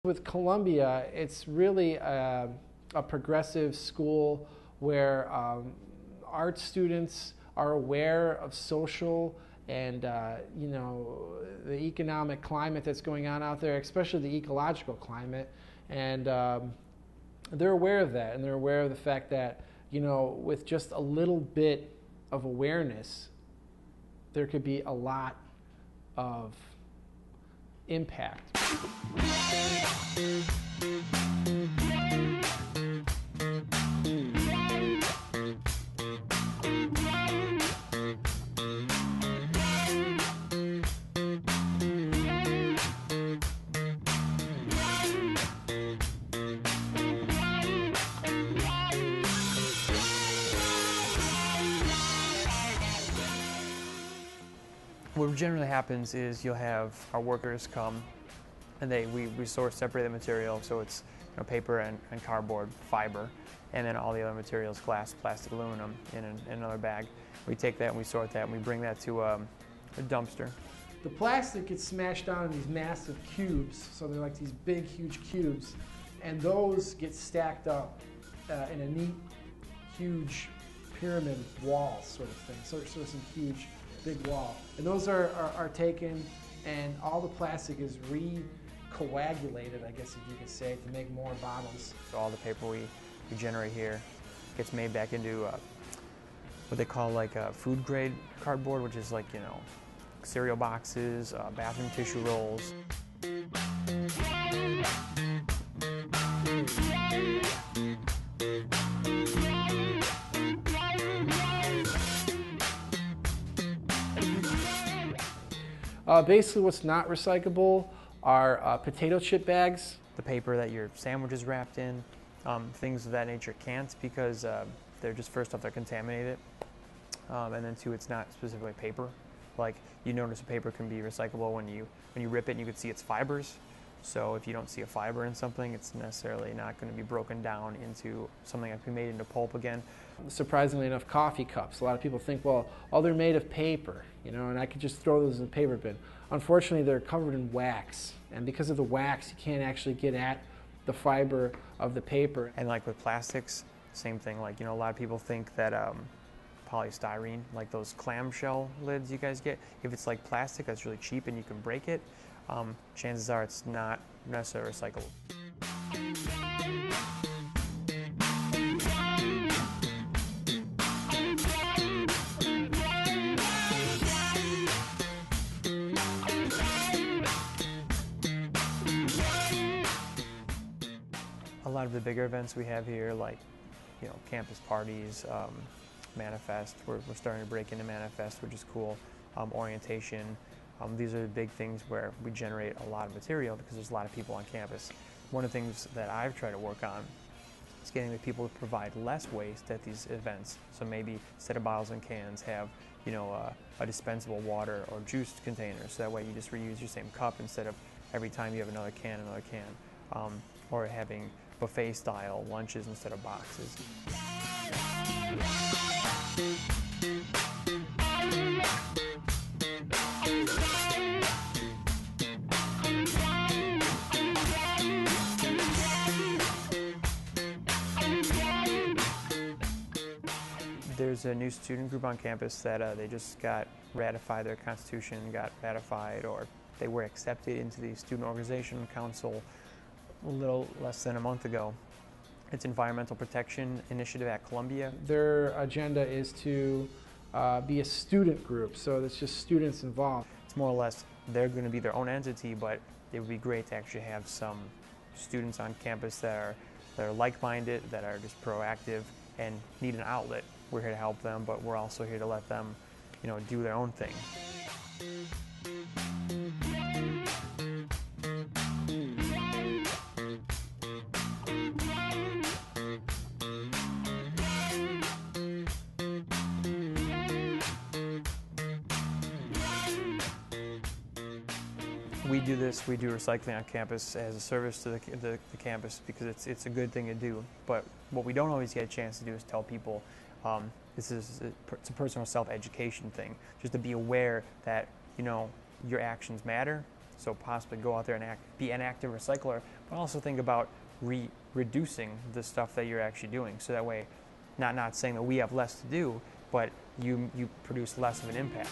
With Columbia, it's really a progressive school where art students are aware of social and the economic climate that's going on out there, especially the ecological climate, and they're aware of that, and they're aware of the fact that with just a little bit of awareness, there could be a lot of impact. What generally happens is you'll have our workers come and we source separate the material, so it's paper and cardboard, fiber, and then all the other materials, glass, plastic, aluminum, in another bag. We take that and we sort that and we bring that to a dumpster. The plastic gets smashed down in these massive cubes, so they're like these big, huge cubes, and those get stacked up in a neat, huge pyramid wall sort of thing. So it's a huge, big wall. And those are taken, and all the plastic is recoagulated, I guess if you could say, to make more bottles. So all the paper we generate here gets made back into what they call like a food grade cardboard, which is like, cereal boxes, bathroom tissue rolls. Basically what's not recyclable are potato chip bags. The paper that your sandwich is wrapped in, things of that nature can't, because they're just, first off, they're contaminated, and then two, it's not specifically paper. Like, you notice a paper can be recyclable when you rip it and you can see its fibers. So if you don't see a fiber in something, it's necessarily not going to be broken down into something that can be made into pulp again. Surprisingly enough, coffee cups. A lot of people think, well, they're made of paper, and I could just throw those in the paper bin. Unfortunately, they're covered in wax, and because of the wax, you can't actually get at the fiber of the paper. And like with plastics, same thing. Like, a lot of people think that polystyrene, like those clamshell lids you guys get, if it's like plastic that's really cheap and you can break it, chances are it's not necessarily recyclable. A lot of the bigger events we have here, like campus parties, Manifest, we're starting to break into Manifest, which is cool, orientation. These are the big things where we generate a lot of material because there's a lot of people on campus. One of the things that I've tried to work on is getting the people to provide less waste at these events. So maybe instead of bottles and cans, have a dispensable water or juice container, so that way you just reuse your same cup instead of every time you have another can, or having buffet style lunches instead of boxes. There's a new student group on campus that they just got ratified, their constitution got ratified, or they were accepted into the Student Organization Council a little less than a month ago. It's Environmental Protection Initiative at Columbia. Their agenda is to be a student group, so it's just students involved. It's more or less, they're going to be their own entity, but it would be great to actually have some students on campus that are like-minded, that are just proactive and need an outlet. We're here to help them, but we're also here to let them, do their own thing. We do this, we do recycling on campus as a service to the campus because it's a good thing to do. But what we don't always get a chance to do is tell people it's a personal self-education thing, just to be aware that your actions matter. So possibly go out there and be an active recycler, but also think about reducing the stuff that you're actually doing. So that way, not saying that we have less to do, but you produce less of an impact.